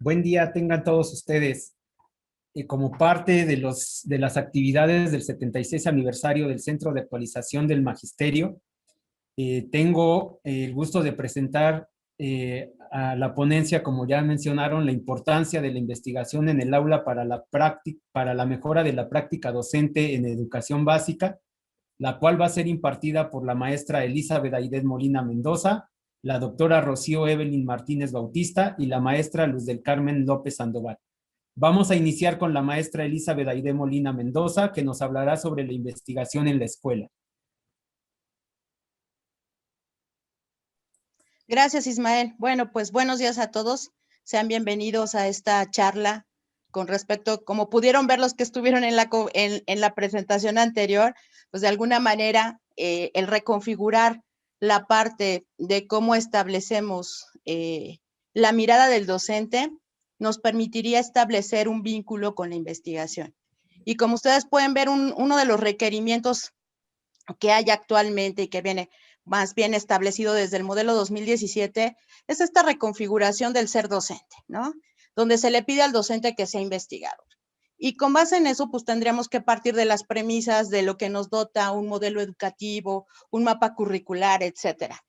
Buen día tengan todos ustedes. Como parte de las actividades del 76 aniversario del Centro de Actualización del Magisterio, tengo el gusto de presentar a la ponencia, como ya mencionaron, la importancia de la investigación en el aula para para la mejora de la práctica docente en educación básica, la cual va a ser impartida por la maestra Elizabeth Aidez Molina Mendoza, la doctora Rocío Evelyn Martínez Bautista y la maestra Luz del Carmen López Sandoval. Vamos a iniciar con la maestra Elizabeth Aidez Molina Mendoza, que nos hablará sobre la investigación en la escuela. Gracias, Ismael. Bueno, pues buenos días a todos. Sean bienvenidos a esta charla con respecto, como pudieron ver los que estuvieron en la presentación anterior, pues de alguna manera el reconfigurar la parte de cómo establecemos la mirada del docente nos permitiría establecer un vínculo con la investigación. Y como ustedes pueden ver, uno de los requerimientos que hay actualmente y que viene más bien establecido desde el modelo 2017, es esta reconfiguración del ser docente, ¿no? Donde se le pide al docente que sea investigador. Y con base en eso, pues tendríamos que partir de las premisas de lo que nos dota un modelo educativo, un mapa curricular, etcétera.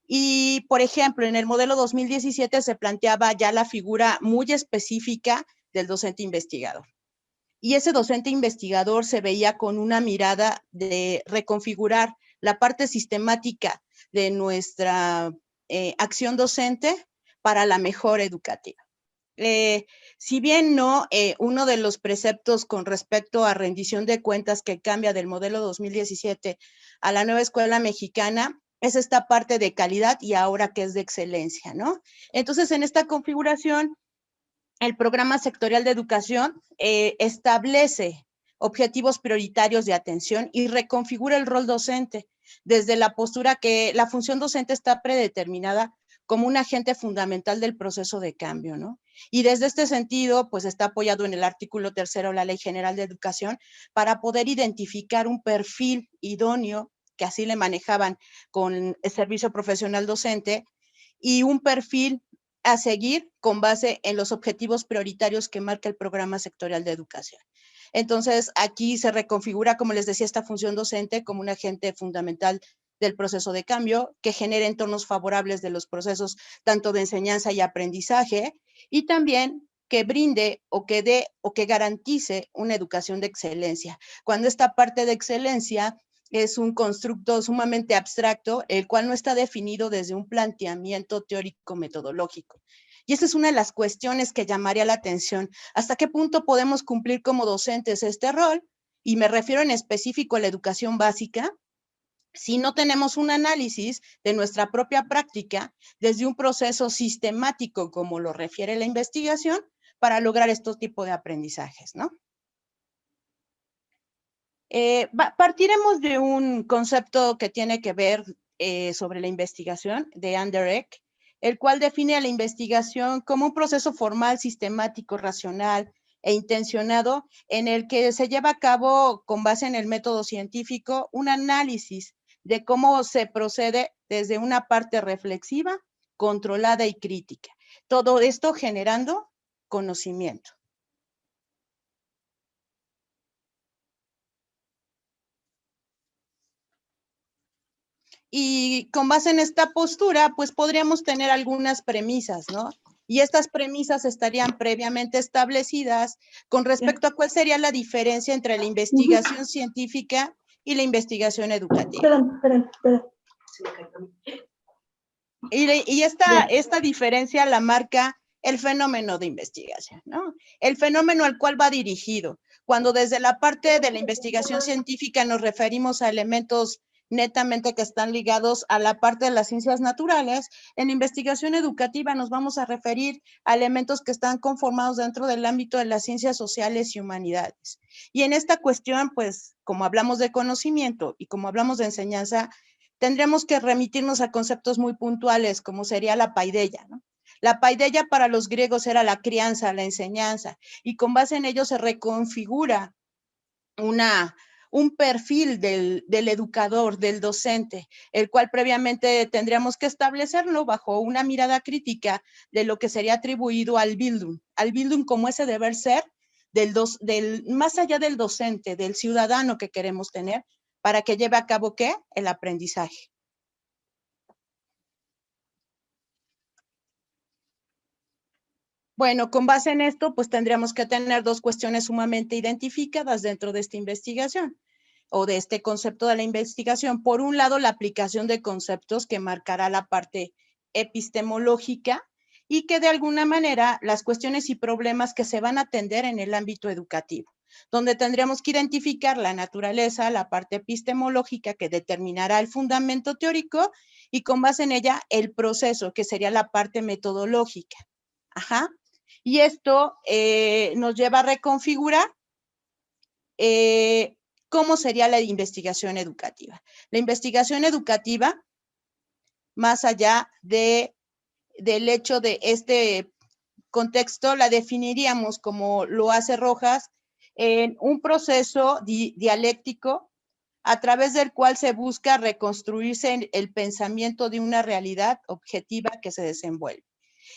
Y, por ejemplo, en el modelo 2017 se planteaba ya la figura muy específica del docente investigador. Y ese docente investigador se veía con una mirada de reconfigurar la parte sistemática de nuestra acción docente para la mejora educativa. Si bien no, uno de los preceptos con respecto a rendición de cuentas que cambia del modelo 2017 a la nueva escuela mexicana es esta parte de calidad y ahora que es de excelencia, ¿no? Entonces, en esta configuración, el Programa Sectorial de Educación establece objetivos prioritarios de atención y reconfigura el rol docente desde la postura que la función docente está predeterminada como un agente fundamental del proceso de cambio, ¿no? Y desde este sentido, pues está apoyado en el artículo 3º de la Ley General de Educación para poder identificar un perfil idóneo, que así le manejaban con el servicio profesional docente, y un perfil a seguir con base en los objetivos prioritarios que marca el Programa Sectorial de Educación. Entonces, aquí se reconfigura, como les decía, esta función docente como un agente fundamental del proceso de cambio, que genere entornos favorables de los procesos tanto de enseñanza y aprendizaje, y también que brinde o que dé o que garantice una educación de excelencia. Cuando esta parte de excelencia es un constructo sumamente abstracto, el cual no está definido desde un planteamiento teórico-metodológico. Y esa es una de las cuestiones que llamaría la atención. ¿Hasta qué punto podemos cumplir como docentes este rol? Y me refiero en específico a la educación básica, si no tenemos un análisis de nuestra propia práctica desde un proceso sistemático, como lo refiere la investigación, para lograr estos tipos de aprendizajes, ¿no? Partiremos de un concepto que tiene que ver sobre la investigación de Andereck, el cual define a la investigación como un proceso formal, sistemático, racional e intencionado en el que se lleva a cabo, con base en el método científico, un análisis de cómo se procede desde una parte reflexiva, controlada y crítica. Todo esto generando conocimiento. Y con base en esta postura, pues podríamos tener algunas premisas, ¿no? Y estas premisas estarían previamente establecidas con respecto a cuál sería la diferencia entre la investigación científica y la investigación educativa. Y esta diferencia la marca el fenómeno de investigación, ¿no? El fenómeno al cual va dirigido. Cuando desde la parte de la investigación científica nos referimos a elementos netamente que están ligados a la parte de las ciencias naturales, en la investigación educativa nos vamos a referir a elementos que están conformados dentro del ámbito de las ciencias sociales y humanidades. Y en esta cuestión, pues, como hablamos de conocimiento y como hablamos de enseñanza, tendremos que remitirnos a conceptos muy puntuales, como sería la paideia, ¿no? La paideia para los griegos era la crianza, la enseñanza, y con base en ello se reconfigura un perfil del educador, del docente, el cual previamente tendríamos que establecerlo bajo una mirada crítica de lo que sería atribuido al Bildung como ese deber ser más allá del docente, del ciudadano que queremos tener, para que lleve a cabo, ¿qué? El aprendizaje. Bueno, con base en esto, pues tendríamos que tener dos cuestiones sumamente identificadas dentro de esta investigación o de este concepto de la investigación. Por un lado, la aplicación de conceptos que marcará la parte epistemológica y que de alguna manera las cuestiones y problemas que se van a atender en el ámbito educativo, donde tendríamos que identificar la naturaleza, la parte epistemológica que determinará el fundamento teórico y con base en ella el proceso, que sería la parte metodológica. Ajá. Y esto nos lleva a reconfigurar cómo sería la investigación educativa. La investigación educativa, más allá del hecho de este contexto, la definiríamos como lo hace Rojas, en un proceso dialéctico a través del cual se busca reconstruirse el pensamiento de una realidad objetiva que se desenvuelve.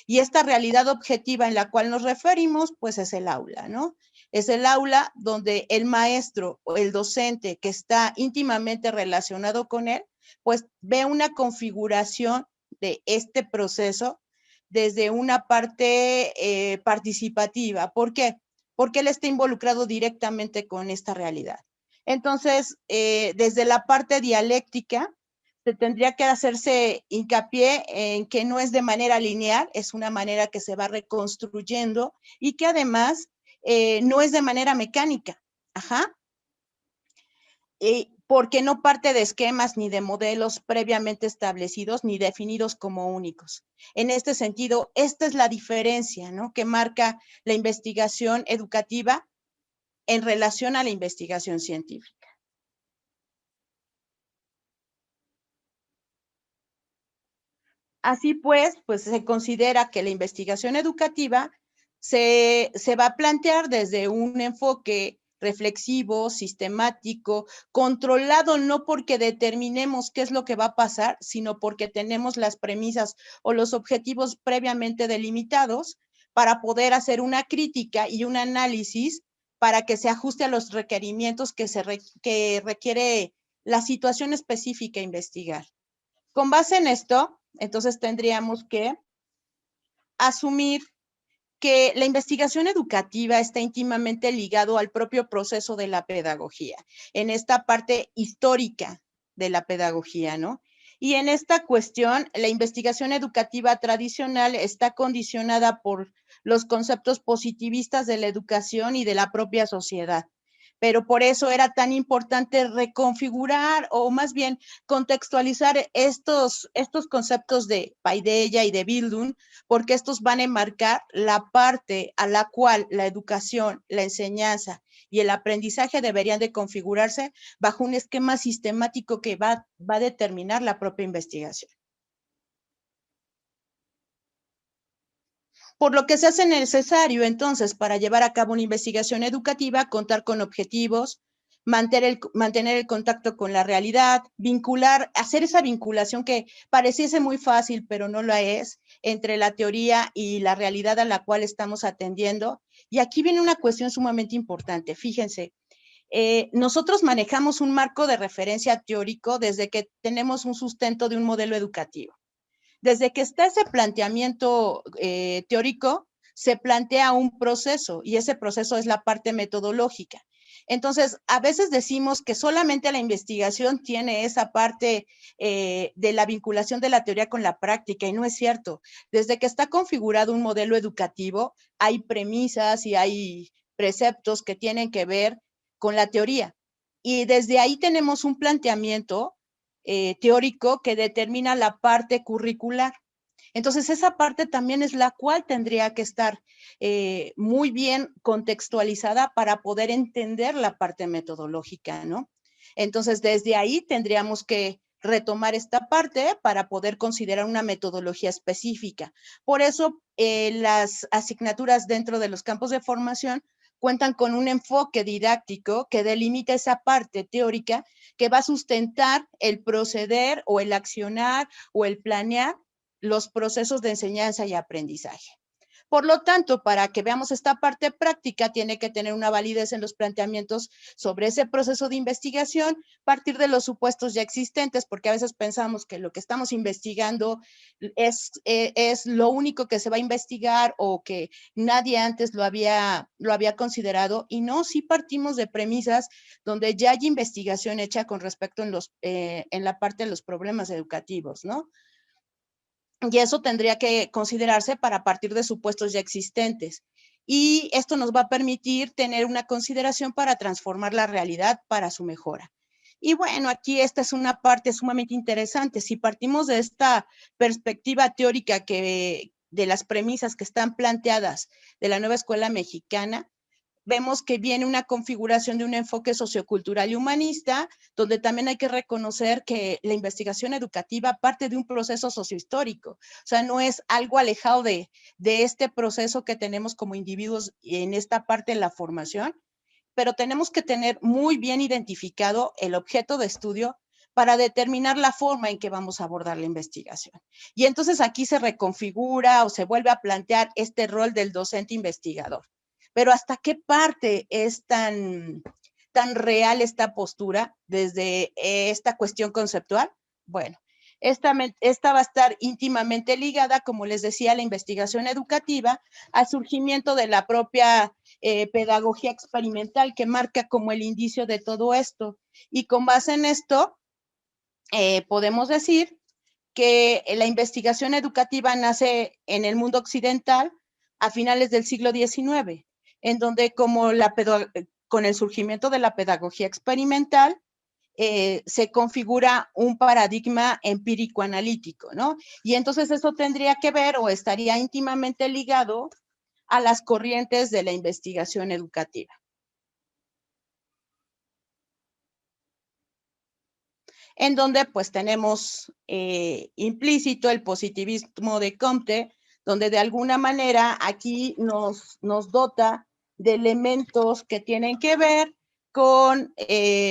Y esta realidad objetiva en la cual nos referimos, pues es el aula, ¿no? Es el aula donde el maestro o el docente que está íntimamente relacionado con él, pues ve una configuración de este proceso desde una parte participativa. ¿Por qué? Porque él está involucrado directamente con esta realidad. Entonces, desde la parte dialéctica, se tendría que hacerse hincapié en que no es de manera lineal, es una manera que se va reconstruyendo y que además no es de manera mecánica. Ajá. Porque no parte de esquemas ni de modelos previamente establecidos ni definidos como únicos. En este sentido, esta es la diferencia, ¿no?, que marca la investigación educativa en relación a la investigación científica. Así pues se considera que la investigación educativa se va a plantear desde un enfoque reflexivo, sistemático, controlado, no porque determinemos qué es lo que va a pasar, sino porque tenemos las premisas o los objetivos previamente delimitados para poder hacer una crítica y un análisis para que se ajuste a los requerimientos que requiere la situación específica a investigar. Con base en esto, entonces tendríamos que asumir que la investigación educativa está íntimamente ligado al propio proceso de la pedagogía, en esta parte histórica de la pedagogía, ¿no? Y en esta cuestión, la investigación educativa tradicional está condicionada por los conceptos positivistas de la educación y de la propia sociedad. Pero por eso era tan importante reconfigurar o más bien contextualizar estos conceptos de Paideia y de Bildung, porque estos van a enmarcar la parte a la cual la educación, la enseñanza y el aprendizaje deberían de configurarse bajo un esquema sistemático que va a determinar la propia investigación. Por lo que se hace necesario entonces para llevar a cabo una investigación educativa, contar con objetivos, mantener el contacto con la realidad, hacer esa vinculación que pareciese muy fácil, pero no lo es, entre la teoría y la realidad a la cual estamos atendiendo. Y aquí viene una cuestión sumamente importante, fíjense. Nosotros manejamos un marco de referencia teórico desde que tenemos un sustento de un modelo educativo. Desde que está ese planteamiento teórico, se plantea un proceso y ese proceso es la parte metodológica. Entonces, a veces decimos que solamente la investigación tiene esa parte de la vinculación de la teoría con la práctica y no es cierto. Desde que está configurado un modelo educativo, hay premisas y hay preceptos que tienen que ver con la teoría. Y desde ahí tenemos un planteamiento teórico que determina la parte curricular. Entonces, esa parte también es la cual tendría que estar muy bien contextualizada para poder entender la parte metodológica, ¿no? Entonces, desde ahí tendríamos que retomar esta parte para poder considerar una metodología específica. Por eso, las asignaturas dentro de los campos de formación cuentan con un enfoque didáctico que delimita esa parte teórica que va a sustentar el proceder o el accionar o el planear los procesos de enseñanza y aprendizaje. Por lo tanto, para que veamos esta parte práctica, tiene que tener una validez en los planteamientos sobre ese proceso de investigación, partir de los supuestos ya existentes, porque a veces pensamos que lo que estamos investigando es lo único que se va a investigar o que nadie antes lo había considerado, y no, sí partimos de premisas donde ya hay investigación hecha con respecto en la parte de los problemas educativos, ¿no? Y eso tendría que considerarse para partir de supuestos ya existentes. Y esto nos va a permitir tener una consideración para transformar la realidad para su mejora. Y bueno, aquí esta es una parte sumamente interesante. Si partimos de esta perspectiva teórica de las premisas que están planteadas de la nueva escuela mexicana, vemos que viene una configuración de un enfoque sociocultural y humanista, donde también hay que reconocer que la investigación educativa parte de un proceso sociohistórico, o sea, no es algo alejado de este proceso que tenemos como individuos en esta parte de la formación, pero tenemos que tener muy bien identificado el objeto de estudio para determinar la forma en que vamos a abordar la investigación. Y entonces aquí se reconfigura o se vuelve a plantear este rol del docente investigador. Pero ¿hasta qué parte es tan real esta postura desde esta cuestión conceptual? Bueno, esta va a estar íntimamente ligada, como les decía, a la investigación educativa, al surgimiento de la propia pedagogía experimental, que marca como el indicio de todo esto. Y con base en esto, podemos decir que la investigación educativa nace en el mundo occidental a finales del siglo XIX, en donde con el surgimiento de la pedagogía experimental, se configura un paradigma empírico-analítico, ¿no? Y entonces eso tendría que ver o estaría íntimamente ligado a las corrientes de la investigación educativa. En donde pues tenemos implícito el positivismo de Comte, donde de alguna manera aquí nos dota de elementos que tienen que ver con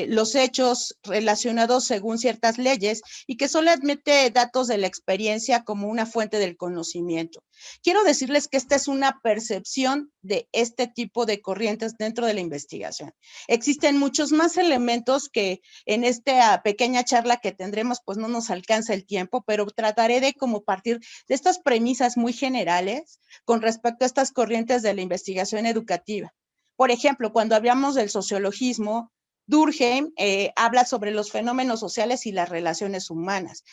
los hechos relacionados según ciertas leyes y que solo admite datos de la experiencia como una fuente del conocimiento. Quiero decirles que esta es una percepción de este tipo de corrientes dentro de la investigación. Existen muchos más elementos que en esta pequeña charla que tendremos, pues no nos alcanza el tiempo, pero trataré de como partir de estas premisas muy generales con respecto a estas corrientes de la investigación educativa. Por ejemplo, cuando hablamos del sociologismo, Durkheim habla sobre los fenómenos sociales y las relaciones humanas.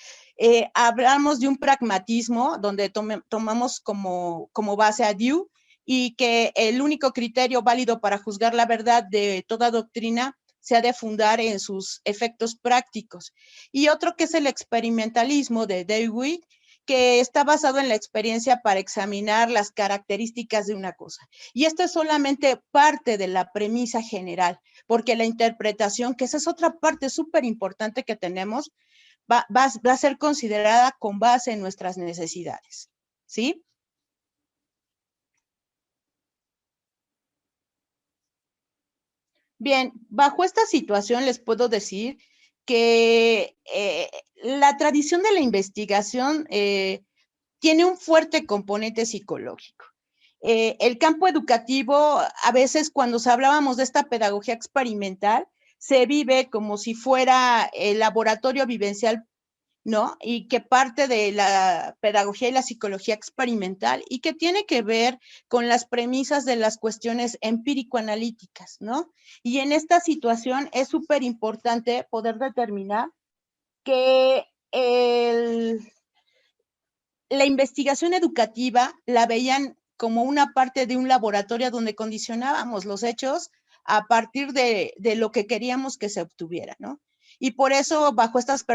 Hablamos de un pragmatismo donde tomamos como base a Dewey y que el único criterio válido para juzgar la verdad de toda doctrina se ha de fundar en sus efectos prácticos. Y otro que es el experimentalismo de Dewey, que está basado en la experiencia para examinar las características de una cosa. Y esto es solamente parte de la premisa general, porque la interpretación, que esa es otra parte súper importante que tenemos, va a ser considerada con base en nuestras necesidades, ¿sí? Bien, bajo esta situación les puedo decir que la tradición de la investigación tiene un fuerte componente psicológico. El campo educativo, a veces cuando hablábamos de esta pedagogía experimental, se vive como si fuera el laboratorio vivencial, ¿no? Y que parte de la pedagogía y la psicología experimental y que tiene que ver con las premisas de las cuestiones empírico-analíticas, ¿no? Y en esta situación es súper importante poder determinar que la investigación educativa la veían como una parte de un laboratorio donde condicionábamos los hechos a partir de lo que queríamos que se obtuviera, ¿no? Y por eso, bajo estas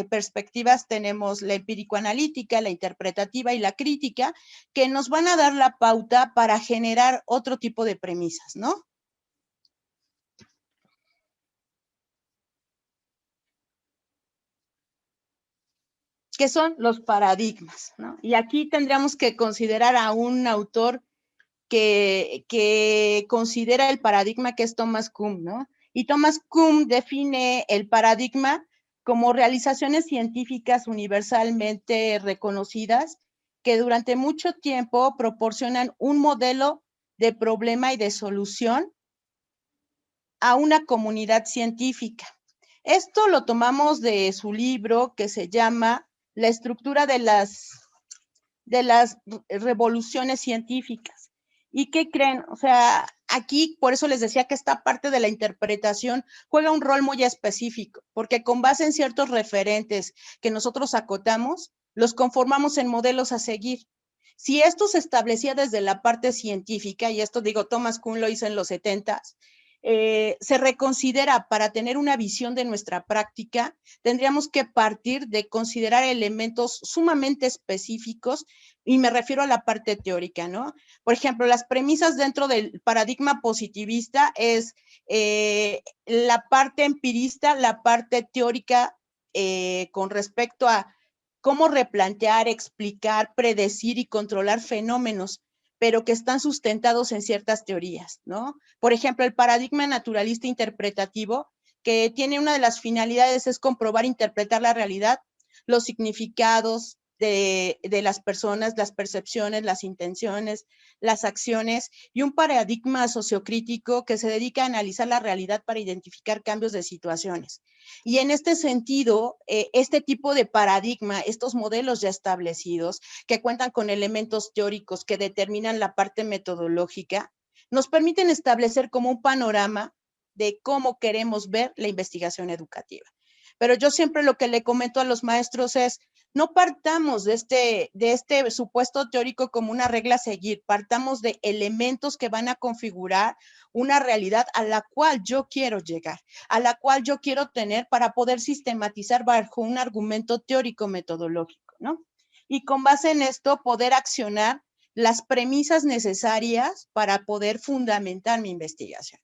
perspectivas, tenemos la empírico-analítica, la interpretativa y la crítica, que nos van a dar la pauta para generar otro tipo de premisas, ¿no? Que son los paradigmas, ¿no? Y aquí tendríamos que considerar a un autor que considera el paradigma, que es Thomas Kuhn, ¿no? Y Thomas Kuhn define el paradigma como realizaciones científicas universalmente reconocidas que durante mucho tiempo proporcionan un modelo de problema y de solución a una comunidad científica. Esto lo tomamos de su libro que se llama La estructura de las revoluciones científicas. ¿Y qué creen? O sea, aquí por eso les decía que esta parte de la interpretación juega un rol muy específico, porque con base en ciertos referentes que nosotros acotamos, los conformamos en modelos a seguir. Si esto se establecía desde la parte científica, y esto digo, Thomas Kuhn lo hizo en los 70s, se reconsidera para tener una visión de nuestra práctica, tendríamos que partir de considerar elementos sumamente específicos, y me refiero a la parte teórica, ¿no? Por ejemplo, las premisas dentro del paradigma positivista es la parte empirista, la parte teórica con respecto a cómo replantear, explicar, predecir y controlar fenómenos, pero que están sustentados en ciertas teorías, ¿no? Por ejemplo, el paradigma naturalista interpretativo, que tiene una de las finalidades es comprobar, interpretar la realidad, los significados de las personas, las percepciones, las intenciones, las acciones, y un paradigma sociocrítico que se dedica a analizar la realidad para identificar cambios de situaciones. Y en este sentido, este tipo de paradigma, estos modelos ya establecidos, que cuentan con elementos teóricos que determinan la parte metodológica, nos permiten establecer como un panorama de cómo queremos ver la investigación educativa. Pero yo siempre lo que le comento a los maestros es, no partamos de este supuesto teórico como una regla a seguir, partamos de elementos que van a configurar una realidad a la cual yo quiero llegar, a la cual yo quiero tener para poder sistematizar bajo un argumento teórico metodológico, ¿no? Y con base en esto poder accionar las premisas necesarias para poder fundamentar mi investigación.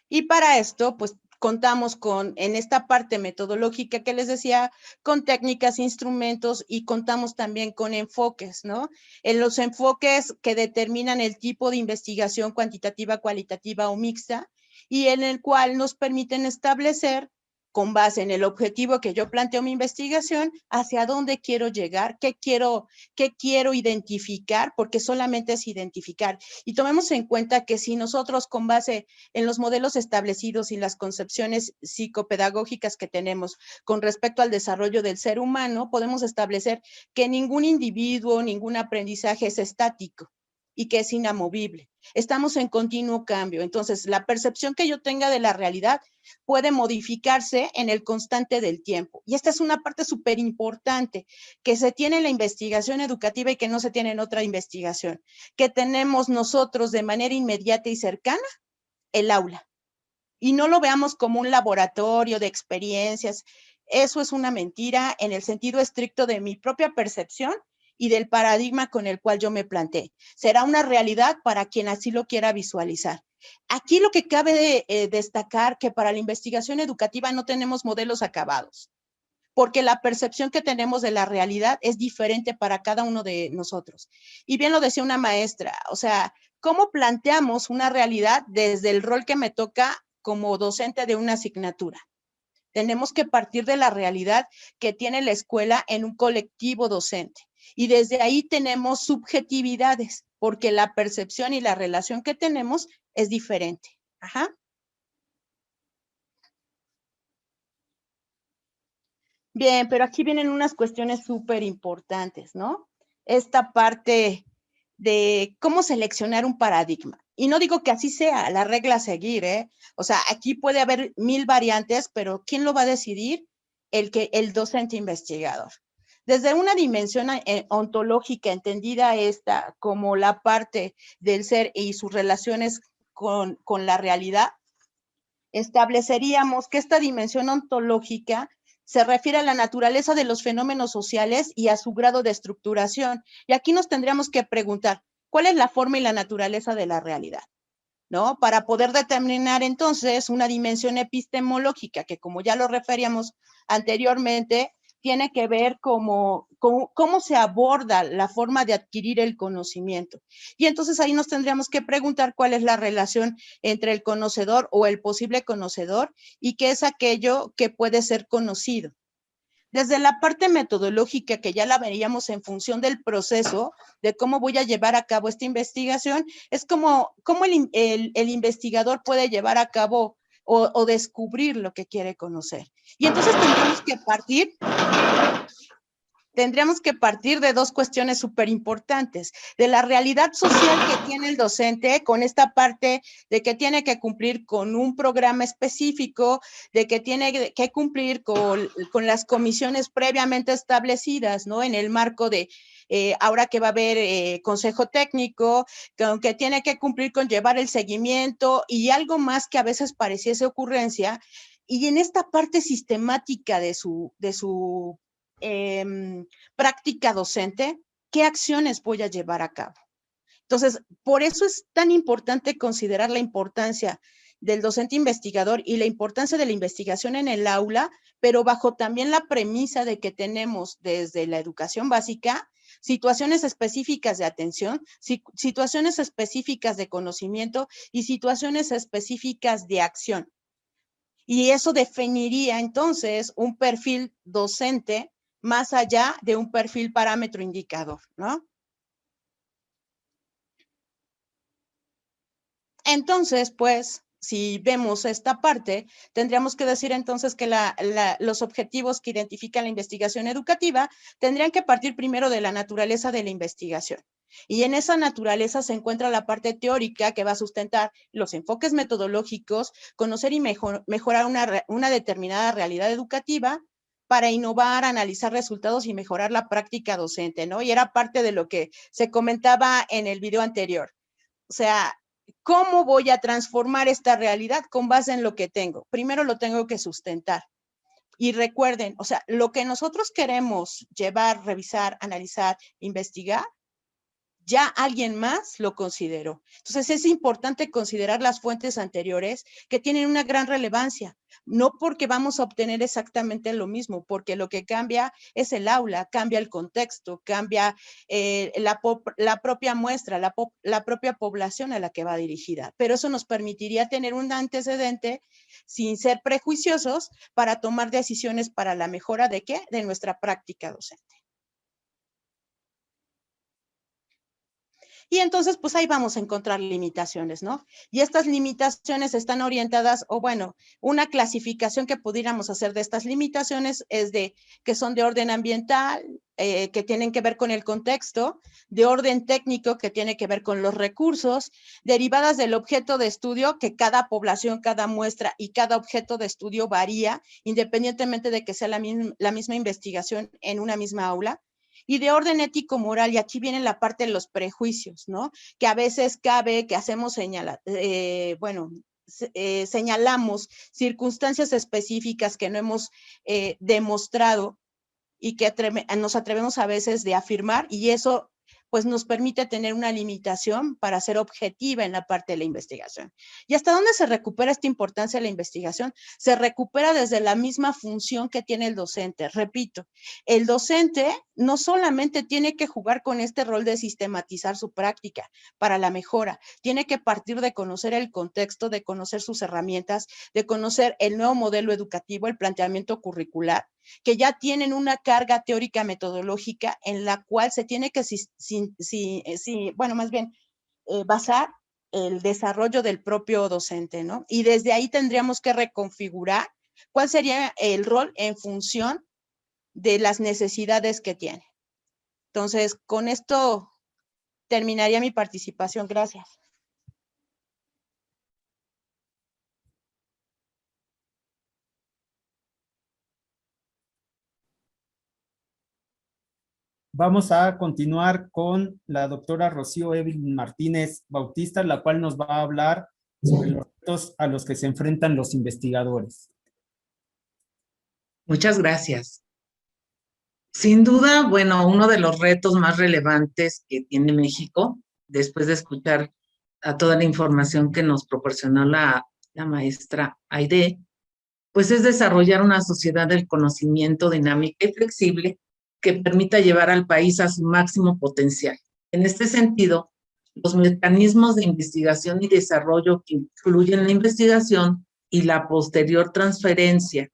Y para esto, pues contamos con, en esta parte metodológica que les decía, con técnicas, instrumentos, y contamos también con enfoques, ¿no? En los enfoques que determinan el tipo de investigación cuantitativa, cualitativa o mixta, y en el cual nos permiten establecer, con base en el objetivo que yo planteo mi investigación, hacia dónde quiero llegar, qué quiero identificar, porque solamente es identificar. Y tomemos en cuenta que si nosotros, con base en los modelos establecidos y las concepciones psicopedagógicas que tenemos con respecto al desarrollo del ser humano, podemos establecer que ningún individuo, ningún aprendizaje es estático y que es inamovible. Estamos en continuo cambio. Entonces, la percepción que yo tenga de la realidad puede modificarse en el constante del tiempo. Y esta es una parte súper importante que se tiene en la investigación educativa y que no se tiene en otra investigación, que tenemos nosotros de manera inmediata y cercana, el aula. Y no lo veamos como un laboratorio de experiencias. Eso es una mentira en el sentido estricto de mi propia percepción y del paradigma con el cual yo me planteé. Será una realidad para quien así lo quiera visualizar. Aquí lo que cabe destacar que para la investigación educativa no tenemos modelos acabados, porque la percepción que tenemos de la realidad es diferente para cada uno de nosotros. Y bien lo decía una maestra, o sea, ¿cómo planteamos una realidad desde el rol que me toca como docente de una asignatura? Tenemos que partir de la realidad que tiene la escuela en un colectivo docente. Y desde ahí tenemos subjetividades, porque la percepción y la relación que tenemos es diferente. Ajá. Bien, pero aquí vienen unas cuestiones súper importantes, ¿no? Esta parte de cómo seleccionar un paradigma. Y no digo que así sea la regla a seguir, ¿eh? O sea, aquí puede haber 1000 variantes, pero ¿quién lo va a decidir? El docente investigador. Desde una dimensión ontológica, entendida esta como la parte del ser y sus relaciones con la realidad, estableceríamos que esta dimensión ontológica se refiere a la naturaleza de los fenómenos sociales y a su grado de estructuración. Y aquí nos tendríamos que preguntar, ¿cuál es la forma y la naturaleza de la realidad? ¿No? Para poder determinar entonces una dimensión epistemológica, que como ya lo referíamos anteriormente, tiene que ver cómo se aborda la forma de adquirir el conocimiento. Y entonces ahí nos tendríamos que preguntar cuál es la relación entre el conocedor o el posible conocedor y qué es aquello que puede ser conocido. Desde la parte metodológica, que ya la veríamos en función del proceso, de cómo voy a llevar a cabo esta investigación, es como el investigador puede llevar a cabo o descubrir lo que quiere conocer. Y entonces tendríamos que partir de dos cuestiones súper importantes, de la realidad social que tiene el docente, con esta parte de que tiene que cumplir con un programa específico, de que tiene que cumplir con las comisiones previamente establecidas, ¿no? En el marco de ahora que va a haber consejo técnico, que tiene que cumplir con llevar el seguimiento y algo más que a veces pareciese ocurrencia. Y en esta parte sistemática de su práctica docente, ¿qué acciones voy a llevar a cabo? Entonces, por eso es tan importante considerar la importancia del docente investigador y la importancia de la investigación en el aula, pero bajo también la premisa de que tenemos desde la educación básica situaciones específicas de atención, situaciones específicas de conocimiento y situaciones específicas de acción. Y eso definiría entonces un perfil docente más allá de un perfil parámetro indicador, ¿no? Entonces, pues, si vemos esta parte, tendríamos que decir entonces que los objetivos que identifica la investigación educativa tendrían que partir primero de la naturaleza de la investigación. Y en esa naturaleza se encuentra la parte teórica que va a sustentar los enfoques metodológicos, conocer y mejorar una determinada realidad educativa para innovar, analizar resultados y mejorar la práctica docente, ¿no? Y era parte de lo que se comentaba en el video anterior. O sea, ¿cómo voy a transformar esta realidad con base en lo que tengo? Primero lo tengo que sustentar. Y recuerden, o sea, lo que nosotros queremos llevar, revisar, analizar, investigar, ya alguien más lo consideró. Entonces es importante considerar las fuentes anteriores que tienen una gran relevancia, no porque vamos a obtener exactamente lo mismo, porque lo que cambia es el aula, cambia el contexto, cambia la propia muestra, la propia población a la que va dirigida. Pero eso nos permitiría tener un antecedente sin ser prejuiciosos para tomar decisiones para la mejora ¿de qué? De nuestra práctica docente. Y entonces, pues ahí vamos a encontrar limitaciones, ¿no? Y estas limitaciones están orientadas, o bueno, una clasificación que pudiéramos hacer de estas limitaciones es de que son de orden ambiental, que tienen que ver con el contexto, de orden técnico, que tiene que ver con los recursos, derivadas del objeto de estudio, que cada población, cada muestra y cada objeto de estudio varía, independientemente de que sea la misma investigación en una misma aula. Y de orden ético-moral, y aquí viene la parte de los prejuicios, ¿no? Que a veces cabe que hacemos señalamos circunstancias específicas que no hemos demostrado y que nos atrevemos a veces de afirmar, y eso pues nos permite tener una limitación para ser objetiva en la parte de la investigación. ¿Y hasta dónde se recupera esta importancia de la investigación? Se recupera desde la misma función que tiene el docente. Repito, el docente no solamente tiene que jugar con este rol de sistematizar su práctica para la mejora, tiene que partir de conocer el contexto, de conocer sus herramientas, de conocer el nuevo modelo educativo, el planteamiento curricular, que ya tienen una carga teórica metodológica en la cual se tiene que basar el desarrollo del propio docente, ¿no? Y desde ahí tendríamos que reconfigurar cuál sería el rol en función de las necesidades que tiene. Entonces, con esto terminaría mi participación. Gracias. Vamos a continuar con la doctora Rocío Evelyn Martínez Bautista, la cual nos va a hablar sobre los retos a los que se enfrentan los investigadores. Muchas gracias. Sin duda, bueno, uno de los retos más relevantes que tiene México, después de escuchar a toda la información que nos proporcionó la maestra Aide, pues es desarrollar una sociedad del conocimiento dinámica y flexible que permita llevar al país a su máximo potencial. En este sentido, los mecanismos de investigación y desarrollo que incluyen la investigación y la posterior transferencia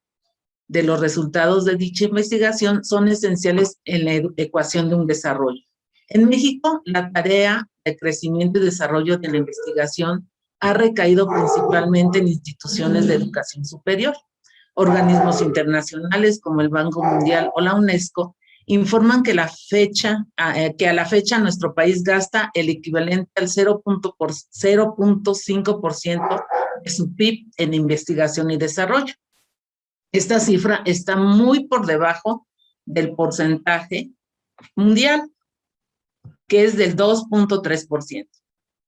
de los resultados de dicha investigación son esenciales en la ecuación de un desarrollo. En México, la tarea de crecimiento y desarrollo de la investigación ha recaído principalmente en instituciones de educación superior. Organismos internacionales como el Banco Mundial o la UNESCO informan que a la fecha nuestro país gasta el equivalente al 0.5% de su PIB en investigación y desarrollo. Esta cifra está muy por debajo del porcentaje mundial, que es del 2.3%.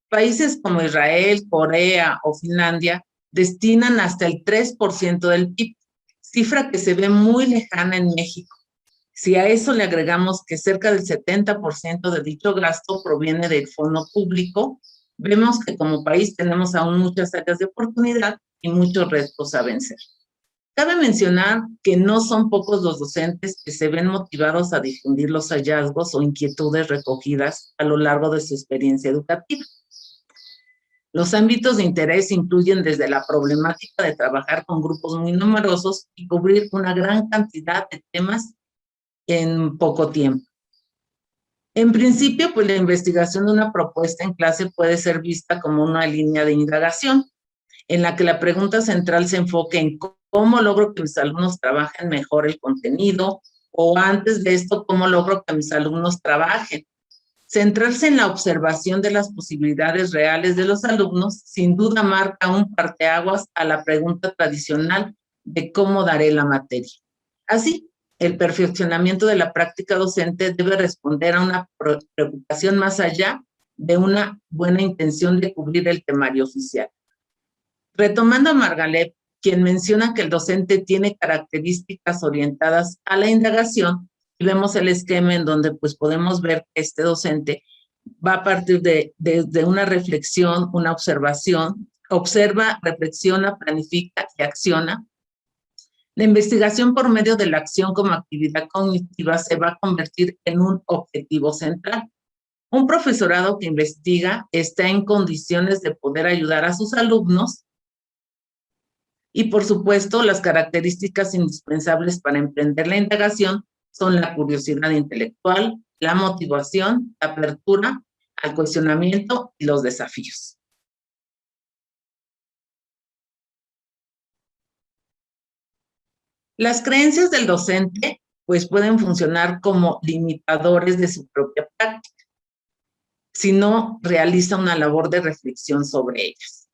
Países como Israel, Corea o Finlandia destinan hasta el 3% del PIB, cifra que se ve muy lejana en México. Si a eso le agregamos que cerca del 70% de dicho gasto proviene del fondo público, vemos que como país tenemos aún muchas áreas de oportunidad y muchos retos a vencer. Cabe mencionar que no son pocos los docentes que se ven motivados a difundir los hallazgos o inquietudes recogidas a lo largo de su experiencia educativa. Los ámbitos de interés incluyen desde la problemática de trabajar con grupos muy numerosos y cubrir una gran cantidad de temas en poco tiempo. En principio, pues la investigación de una propuesta en clase puede ser vista como una línea de indagación, en la que la pregunta central se enfoque en cómo logro que mis alumnos trabajen mejor el contenido, o antes de esto, cómo logro que mis alumnos trabajen. Centrarse en la observación de las posibilidades reales de los alumnos sin duda marca un parteaguas a la pregunta tradicional de cómo daré la materia. Así, el perfeccionamiento de la práctica docente debe responder a una preocupación más allá de una buena intención de cubrir el temario oficial. Retomando a Margalef, quien menciona que el docente tiene características orientadas a la indagación, y vemos el esquema en donde pues podemos ver que este docente va a partir de una reflexión, una observación, observa, reflexiona, planifica y acciona. La investigación por medio de la acción como actividad cognitiva se va a convertir en un objetivo central. Un profesorado que investiga está en condiciones de poder ayudar a sus alumnos y, por supuesto, las características indispensables para emprender la indagación son la curiosidad intelectual, la motivación, la apertura al cuestionamiento y los desafíos. Las creencias del docente, pues, pueden funcionar como limitadores de su propia práctica, si no realiza una labor de reflexión sobre ellas.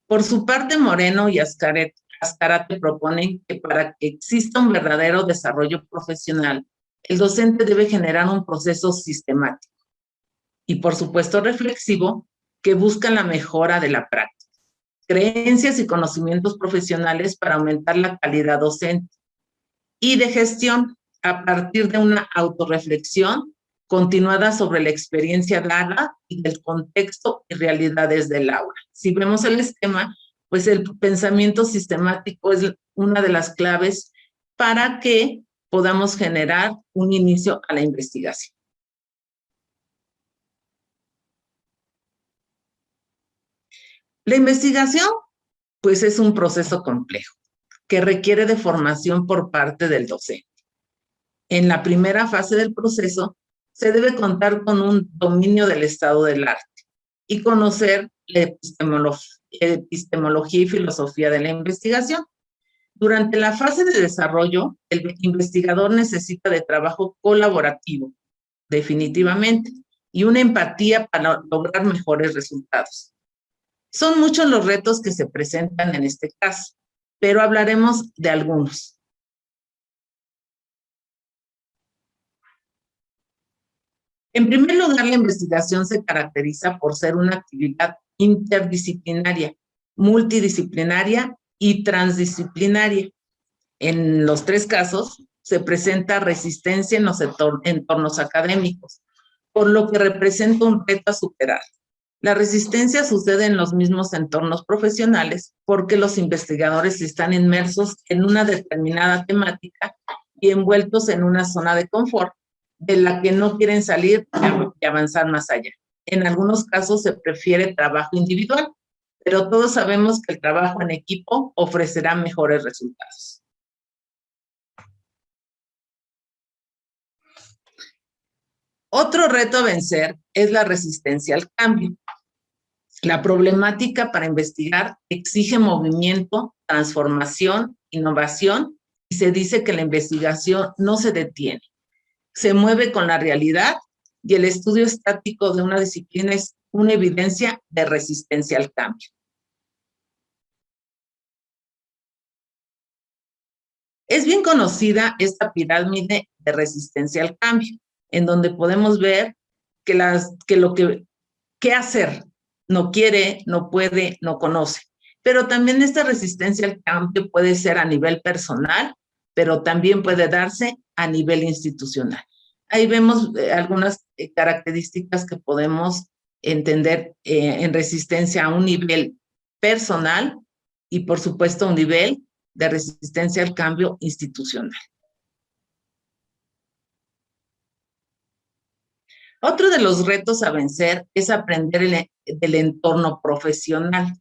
Por su parte, Moreno y Azcárate proponen que para que exista un verdadero desarrollo profesional, el docente debe generar un proceso sistemático y, por supuesto, reflexivo que busca la mejora de la práctica, creencias y conocimientos profesionales para aumentar la calidad docente y de gestión a partir de una autorreflexión continuada sobre la experiencia dada y del contexto y realidades del aula. Si vemos el esquema, pues el pensamiento sistemático es una de las claves para que podamos generar un inicio a la investigación. La investigación, pues, es un proceso complejo que requiere de formación por parte del docente. En la primera fase del proceso, se debe contar con un dominio del estado del arte y conocer la epistemología y filosofía de la investigación. Durante la fase de desarrollo, el investigador necesita de trabajo colaborativo, definitivamente, y una empatía para lograr mejores resultados. Son muchos los retos que se presentan en este caso, pero hablaremos de algunos. En primer lugar, la investigación se caracteriza por ser una actividad interdisciplinaria, multidisciplinaria y transdisciplinaria. En los tres casos, se presenta resistencia en los entornos académicos, por lo que representa un reto a superar. La resistencia sucede en los mismos entornos profesionales porque los investigadores están inmersos en una determinada temática y envueltos en una zona de confort de la que no quieren salir y avanzar más allá. En algunos casos se prefiere trabajo individual, pero todos sabemos que el trabajo en equipo ofrecerá mejores resultados. Otro reto a vencer es la resistencia al cambio. La problemática para investigar exige movimiento, transformación, innovación, y se dice que la investigación no se detiene, se mueve con la realidad, y el estudio estático de una disciplina es una evidencia de resistencia al cambio. Es bien conocida esta pirámide de resistencia al cambio, en donde podemos ver qué hacer no quiere, no puede, no conoce. Pero también esta resistencia al cambio puede ser a nivel personal, pero también puede darse a nivel institucional. Ahí vemos algunas características que podemos entender en resistencia a un nivel personal y, por supuesto, un nivel de resistencia al cambio institucional. Otro de los retos a vencer es aprender del entorno profesional.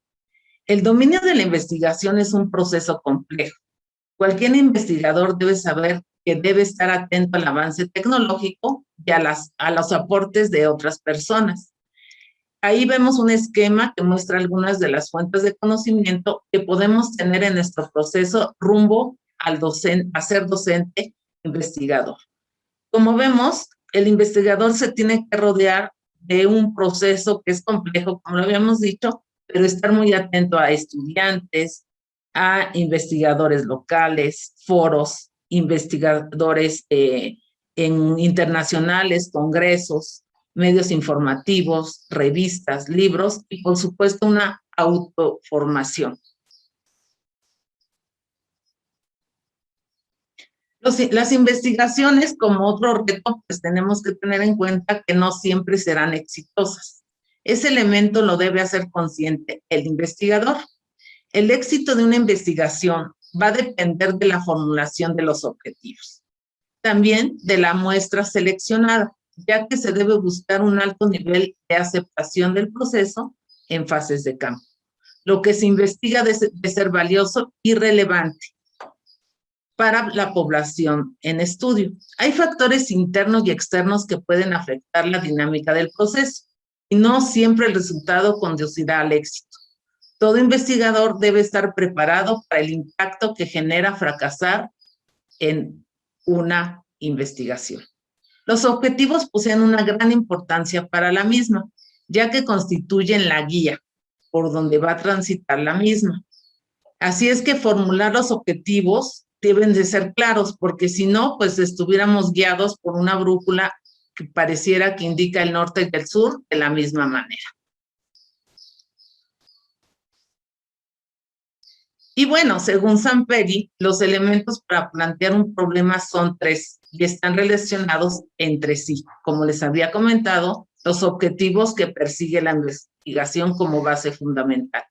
El dominio de la investigación es un proceso complejo. Cualquier investigador debe saber que debe estar atento al avance tecnológico y a los aportes de otras personas. Ahí vemos un esquema que muestra algunas de las fuentes de conocimiento que podemos tener en nuestro proceso rumbo a ser docente investigador. Como vemos, el investigador se tiene que rodear de un proceso que es complejo, como lo habíamos dicho, pero estar muy atento a estudiantes, a investigadores locales, foros, investigadores internacionales, congresos, medios informativos, revistas, libros y, por supuesto, una autoformación. Las investigaciones, como otro reto, pues tenemos que tener en cuenta que no siempre serán exitosas. Ese elemento lo debe hacer consciente el investigador. El éxito de una investigación va a depender de la formulación de los objetivos. También de la muestra seleccionada, ya que se debe buscar un alto nivel de aceptación del proceso en fases de campo. Lo que se investiga debe ser valioso y relevante para la población en estudio. Hay factores internos y externos que pueden afectar la dinámica del proceso y no siempre el resultado conducirá al éxito. Todo investigador debe estar preparado para el impacto que genera fracasar en una investigación. Los objetivos poseen una gran importancia para la misma, ya que constituyen la guía por donde va a transitar la misma. Así es que formular los objetivos deben de ser claros, porque si no, pues estuviéramos guiados por una brújula que pareciera que indica el norte y el sur de la misma manera. Y bueno, según Samperi, los elementos para plantear un problema son 3 y están relacionados entre sí. Como les había comentado, los objetivos que persigue la investigación como base fundamental,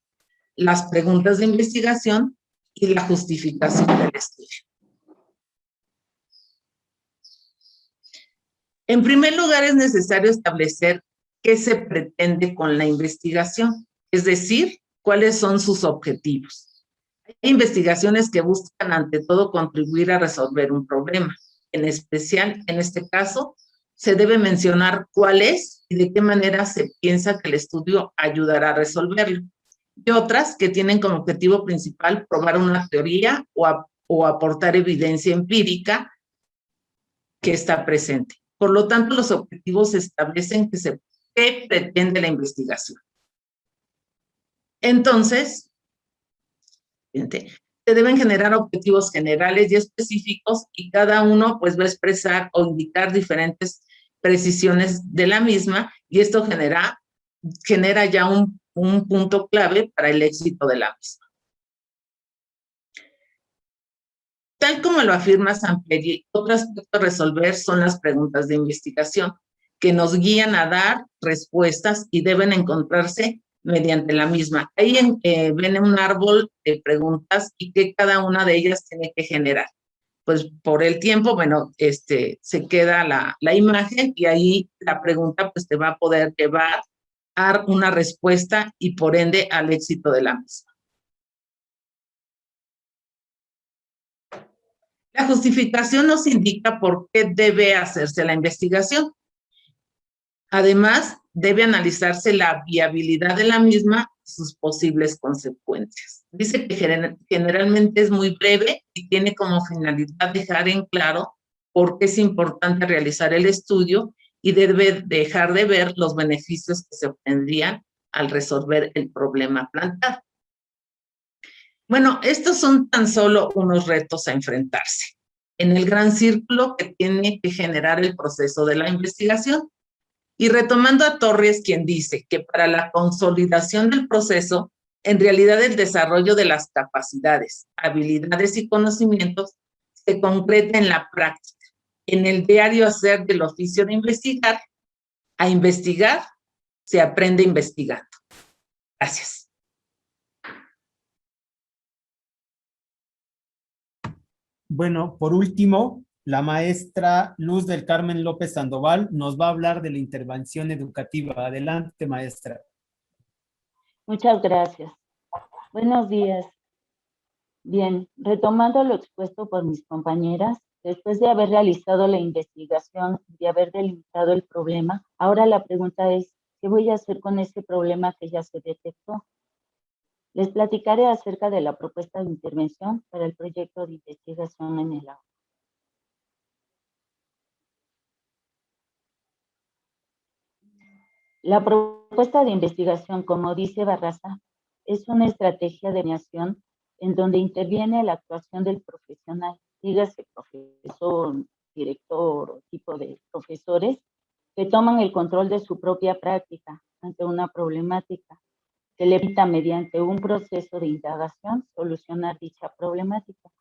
las preguntas de investigación y la justificación del estudio. En primer lugar, es necesario establecer qué se pretende con la investigación, es decir, cuáles son sus objetivos. Hay investigaciones que buscan ante todo contribuir a resolver un problema. En especial, en este caso, se debe mencionar cuál es y de qué manera se piensa que el estudio ayudará a resolverlo. Y otras que tienen como objetivo principal probar una teoría o aportar evidencia empírica que está presente. Por lo tanto, los objetivos establecen qué pretende la investigación. Entonces, se deben generar objetivos generales y específicos y cada uno pues va a expresar o indicar diferentes precisiones de la misma y esto genera ya un punto clave para el éxito de la misma. Tal como lo afirma Samperi, otro aspecto a resolver son las preguntas de investigación. que nos guían a dar respuestas y deben encontrarse mediante la misma. Ahí ven un árbol de preguntas y que cada una de ellas tiene que generar. Pues por el tiempo, bueno, se queda la imagen y ahí la pregunta pues te va a poder llevar a una respuesta y por ende al éxito de la misma. La justificación nos indica por qué debe hacerse la investigación. Además, debe analizarse la viabilidad de la misma y sus posibles consecuencias. Dice que generalmente es muy breve y tiene como finalidad dejar en claro por qué es importante realizar el estudio y debe dejar de ver los beneficios que se obtendrían al resolver el problema planteado. Bueno, estos son tan solo unos retos a enfrentarse en el gran círculo que tiene que generar el proceso de la investigación. Y retomando a Torres, quien dice que para la consolidación del proceso, en realidad el desarrollo de las capacidades, habilidades y conocimientos se concreta en la práctica, en el diario hacer del oficio de investigar. A investigar se aprende investigando. Gracias. Bueno, por último, la maestra Luz del Carmen López Sandoval nos va a hablar de la intervención educativa. Adelante, maestra. Muchas gracias. Buenos días. Bien, retomando lo expuesto por mis compañeras, después de haber realizado la investigación y de haber delimitado el problema, ahora la pregunta es, ¿qué voy a hacer con ese problema que ya se detectó? Les platicaré acerca de la propuesta de intervención para el proyecto de investigación en el aula. La propuesta de investigación, como dice Barraza, es una estrategia de mediación en donde interviene la actuación del profesional, dígase profesor, director o tipo de profesores, que toman el control de su propia práctica ante una problemática, que le permita mediante un proceso de indagación solucionar dicha problemática.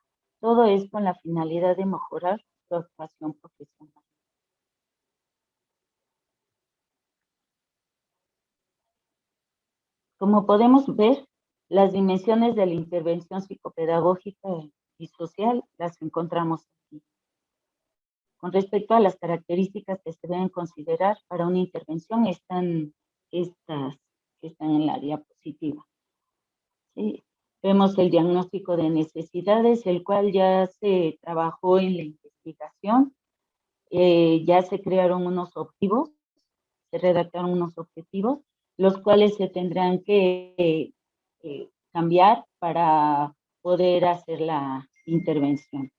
Todo es con la finalidad de mejorar su actuación profesional. Como podemos ver, las dimensiones de la intervención psicopedagógica y social las encontramos aquí. Con respecto a las características que se deben considerar para una intervención, están estas que están en la diapositiva. ¿Sí? Vemos el diagnóstico de necesidades, el cual ya se trabajó en la investigación, ya se crearon unos objetivos, se redactaron unos objetivos, los cuales se tendrán que cambiar para poder hacer la intervención.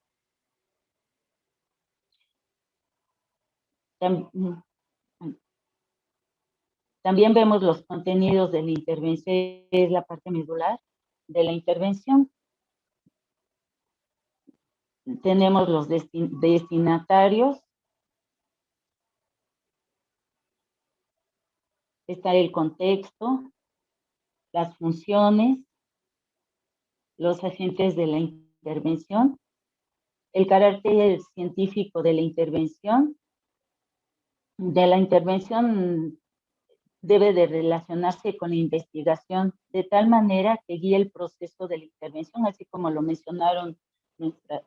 También vemos los contenidos de la intervención, es la parte medular de la intervención. Tenemos los destinatarios. Está el contexto, las funciones, los agentes de la intervención, el carácter científico de la intervención. De la intervención debe de relacionarse con la investigación de tal manera que guíe el proceso de la intervención, así como lo mencionaron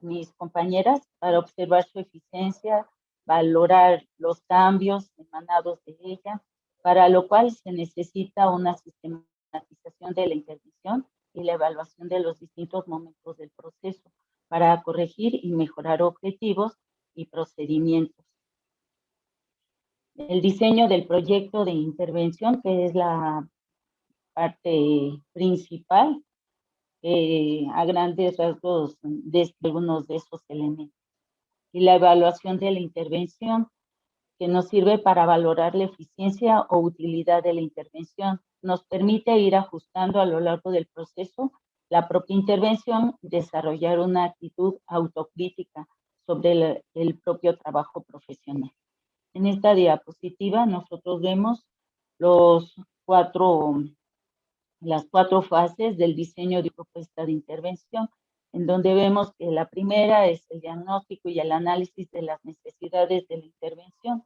mis compañeras, para observar su eficiencia, valorar los cambios emanados de ella, para lo cual se necesita una sistematización de la intervención y la evaluación de los distintos momentos del proceso para corregir y mejorar objetivos y procedimientos. El diseño del proyecto de intervención, que es la parte principal, a grandes rasgos de algunos de esos elementos. Y la evaluación de la intervención, que nos sirve para valorar la eficiencia o utilidad de la intervención. Nos permite ir ajustando a lo largo del proceso la propia intervención y desarrollar una actitud autocrítica sobre el propio trabajo profesional. En esta diapositiva nosotros vemos las cuatro fases del diseño de propuesta de intervención, en donde vemos que la primera es el diagnóstico y el análisis de las necesidades de la intervención.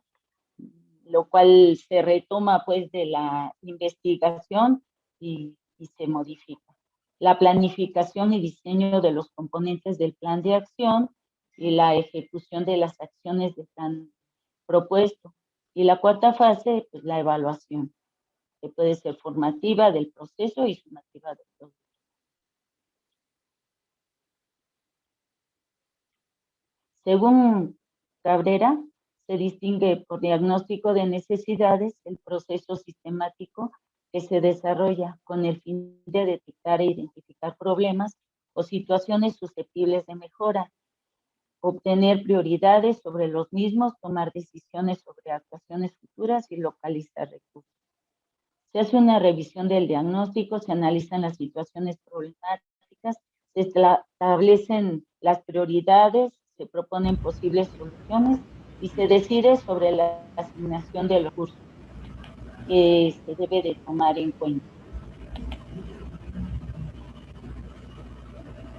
lo cual se retoma pues de la investigación y se modifica. La planificación y diseño de los componentes del plan de acción y la ejecución de las acciones del plan propuesto. Y la cuarta fase, pues la evaluación, que puede ser formativa del proceso y sumativa del proceso. Según Cabrera, se distingue por diagnóstico de necesidades el proceso sistemático que se desarrolla con el fin de detectar e identificar problemas o situaciones susceptibles de mejora, obtener prioridades sobre los mismos, tomar decisiones sobre actuaciones futuras y localizar recursos. Se hace una revisión del diagnóstico, se analizan las situaciones problemáticas, se establecen las prioridades, se proponen posibles soluciones y se decide sobre la asignación de los recursos que se debe de tomar en cuenta.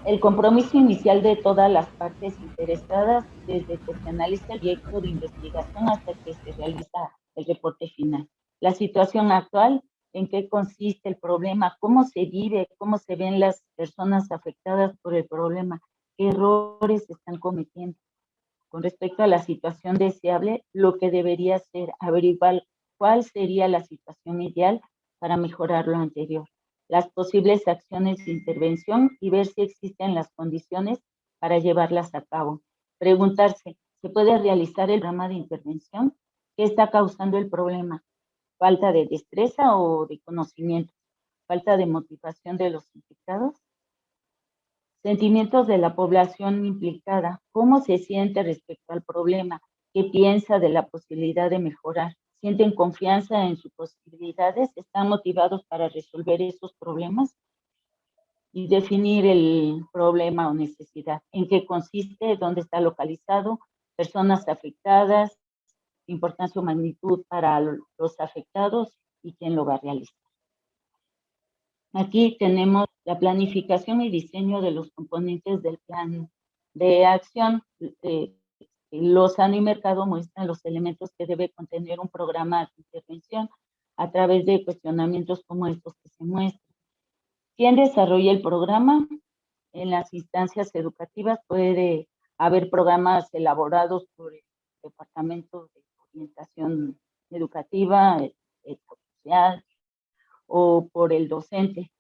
El compromiso inicial de todas las partes interesadas, desde que se analiza el proyecto de investigación hasta que se realiza el reporte final. La situación actual, en qué consiste el problema, cómo se vive, cómo se ven las personas afectadas por el problema, qué errores se están cometiendo. Con respecto a la situación deseable, lo que debería ser averiguar cuál sería la situación ideal para mejorar lo anterior, las posibles acciones de intervención y ver si existen las condiciones para llevarlas a cabo. Preguntarse, ¿se puede realizar el programa de intervención? ¿Qué está causando el problema? ¿Falta de destreza o de conocimiento? ¿Falta de motivación de los implicados? Sentimientos de la población implicada. ¿Cómo se siente respecto al problema? ¿Qué piensa de la posibilidad de mejorar? ¿Sienten confianza en sus posibilidades? ¿Están motivados para resolver esos problemas? Y definir el problema o necesidad. ¿En qué consiste? ¿Dónde está localizado? Personas afectadas, importancia o magnitud para los afectados y quién lo va a realizar. Aquí tenemos la planificación y diseño de los componentes del plan de acción. Lozano y Mercado muestran los elementos que debe contener un programa de intervención a través de cuestionamientos como estos que se muestran. ¿Quién desarrolla el programa? En las instancias educativas puede haber programas elaborados por el Departamento de Orientación Educativa, Social, o por el docente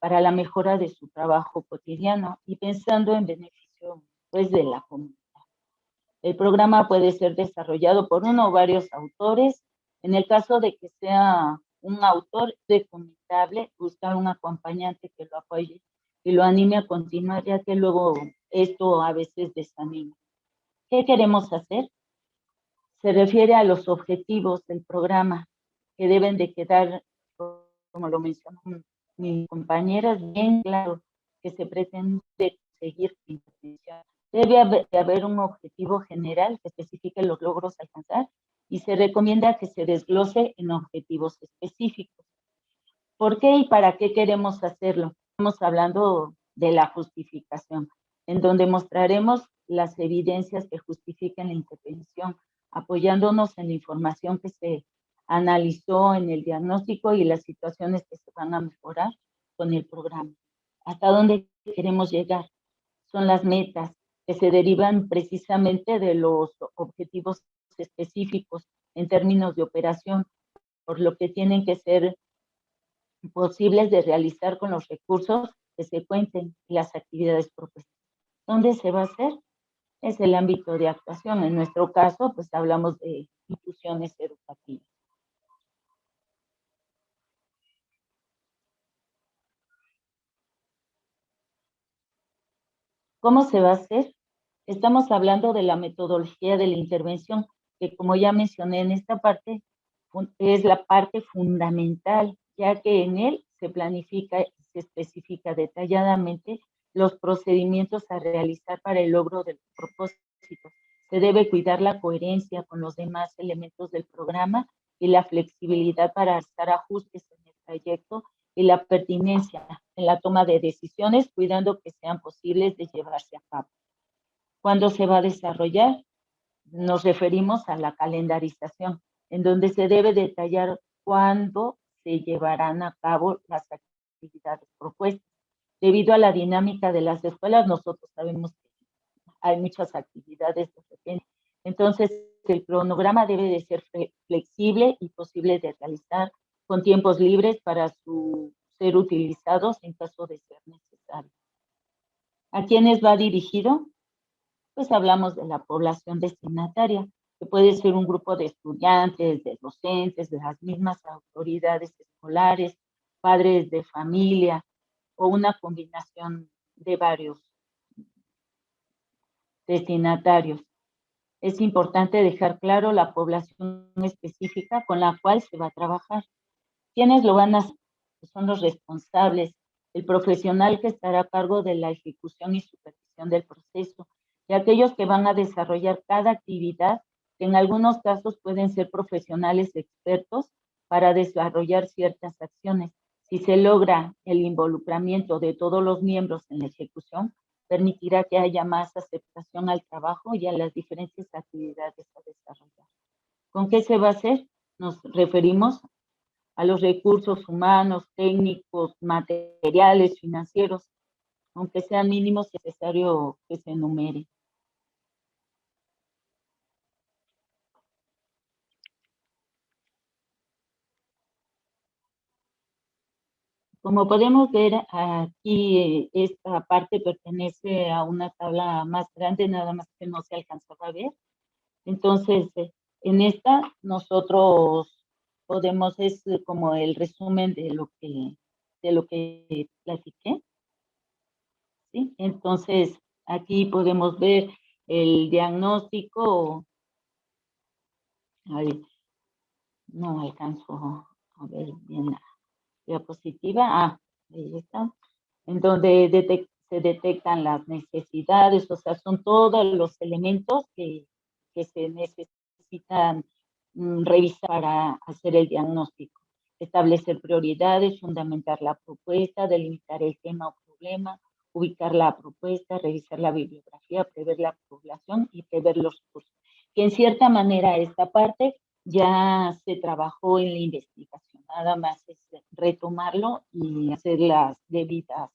para la mejora de su trabajo cotidiano y pensando en beneficio pues de la comunidad. El programa puede ser desarrollado por uno o varios autores. En el caso de que sea un autor recomendable, buscar un acompañante que lo apoye y lo anime a continuar, ya que luego esto a veces desanima. ¿Qué queremos hacer? Se refiere a los objetivos del programa que deben de quedar, como lo mencionó mi compañera, bien claro que se pretende seguir la intervención. Debe haber un objetivo general que especifique los logros a alcanzar y se recomienda que se desglose en objetivos específicos. ¿Por qué y para qué queremos hacerlo? Estamos hablando de la justificación, en donde mostraremos las evidencias que justifiquen la intervención, apoyándonos en la información que se analizó en el diagnóstico y las situaciones que se van a mejorar con el programa. ¿Hasta dónde queremos llegar? Son las metas que se derivan precisamente de los objetivos específicos en términos de operación, por lo que tienen que ser posibles de realizar con los recursos que se cuenten y las actividades propuestas. ¿Dónde se va a hacer? Es el ámbito de actuación. En nuestro caso, pues hablamos de instituciones educativas. ¿Cómo se va a hacer? Estamos hablando de la metodología de la intervención, que como ya mencioné en esta parte, es la parte fundamental, ya que en él se planifica y se especifica detalladamente los procedimientos a realizar para el logro del propósito. Se debe cuidar la coherencia con los demás elementos del programa y la flexibilidad para hacer ajustes en el trayecto y la pertinencia en la toma de decisiones, cuidando que sean posibles de llevarse a cabo. ¿Cuándo se va a desarrollar? Nos referimos a la calendarización. en donde se debe detallar cuándo se llevarán a cabo las actividades propuestas. Debido a la dinámica de las escuelas, nosotros sabemos que hay muchas actividades de repente. Entonces, el cronograma debe de ser flexible y posible de realizar con tiempos libres para ser utilizados en caso de ser necesario. ¿A quiénes va dirigido? Pues hablamos de la población destinataria, que puede ser un grupo de estudiantes, de docentes, de las mismas autoridades escolares, padres de familia o una combinación de varios destinatarios. Es importante dejar claro la población específica con la cual se va a trabajar. ¿Quiénes lo van a hacer? Son los responsables, el profesional que estará a cargo de la ejecución y supervisión del proceso, y aquellos que van a desarrollar cada actividad, que en algunos casos pueden ser profesionales expertos para desarrollar ciertas acciones. Si se logra el involucramiento de todos los miembros en la ejecución, permitirá que haya más aceptación al trabajo y a las diferentes actividades a desarrollar. ¿Con qué se va a hacer? Nos referimos a los recursos humanos, técnicos, materiales, financieros, aunque sean mínimos, es necesario que se enumere. Como podemos ver aquí, esta parte pertenece a una tabla más grande, nada más que no se alcanzaba a ver. Entonces, en esta nosotros podemos, es como el resumen de lo que platiqué, ¿sí? Entonces, aquí podemos ver el diagnóstico. Ay, no alcanzo a ver bien la diapositiva. Ahí está. En donde se detectan las necesidades, o sea, son todos los elementos que se necesitan revisar para hacer el diagnóstico. Establecer prioridades, fundamentar la propuesta, delimitar el tema o problema, ubicar la propuesta, revisar la bibliografía, prever la población y prever los cursos. Que en cierta manera esta parte ya se trabajó en la investigación, nada más es retomarlo y hacer las debidas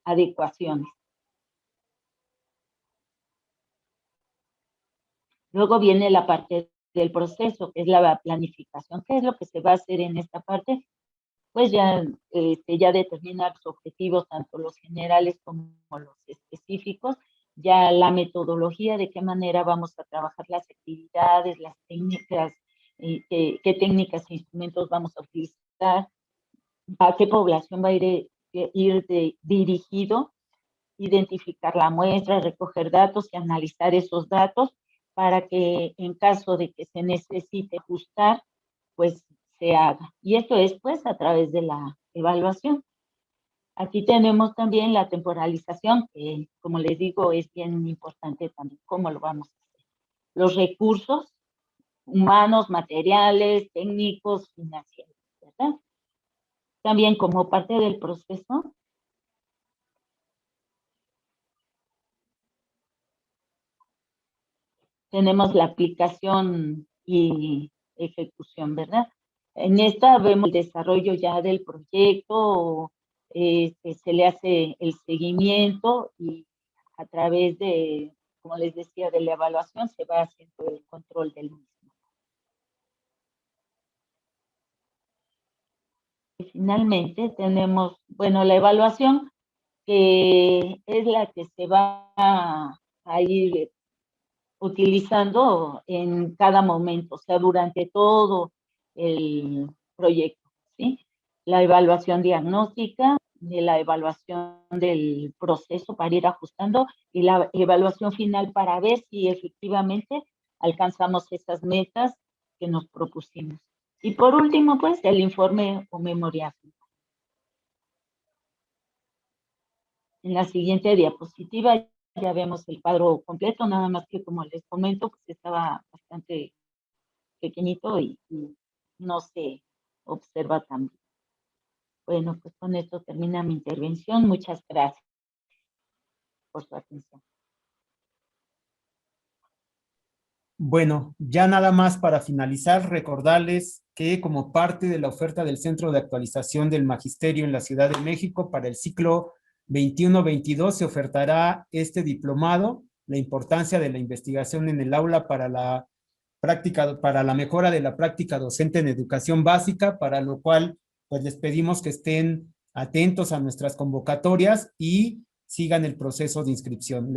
adecuaciones. Luego viene la parte del proceso, que es la planificación. ¿Qué es lo que se va a hacer en esta parte? Pues ya determinar los objetivos, tanto los generales como los específicos, ya la metodología, de qué manera vamos a trabajar las actividades, las técnicas, qué técnicas e instrumentos vamos a utilizar, a qué población va a ir dirigido, identificar la muestra, recoger datos y analizar esos datos para que en caso de que se necesite ajustar, pues se haga. Y esto es pues a través de la evaluación. Aquí tenemos también la temporalización, que como les digo es bien importante también cómo lo vamos a hacer. Los recursos humanos, materiales, técnicos, financieros, ¿verdad? También como parte del proceso, tenemos la aplicación y ejecución, ¿verdad? En esta vemos el desarrollo ya del proyecto, se le hace el seguimiento y a través de, como les decía, de la evaluación se va haciendo el control del mismo. Y finalmente tenemos, bueno, la evaluación, que es la que se va a ir utilizando en cada momento, o sea, durante todo el proyecto, ¿sí? La evaluación diagnóstica, de la evaluación del proceso para ir ajustando y la evaluación final para ver si efectivamente alcanzamos esas metas que nos propusimos. Y por último, pues, el informe o memoria. En la siguiente diapositiva ya vemos el cuadro completo, nada más que como les comento, pues estaba bastante pequeñito y no se observa tan bien. Bueno, pues con esto termina mi intervención. Muchas gracias por su atención. Bueno, ya nada más para finalizar, recordarles que como parte de la oferta del Centro de Actualización del Magisterio en la Ciudad de México para el ciclo 21-22 se ofertará este diplomado, la importancia de la investigación en el aula para la práctica, para la mejora de la práctica docente en educación básica, para lo cual pues les pedimos que estén atentos a nuestras convocatorias y sigan el proceso de inscripción.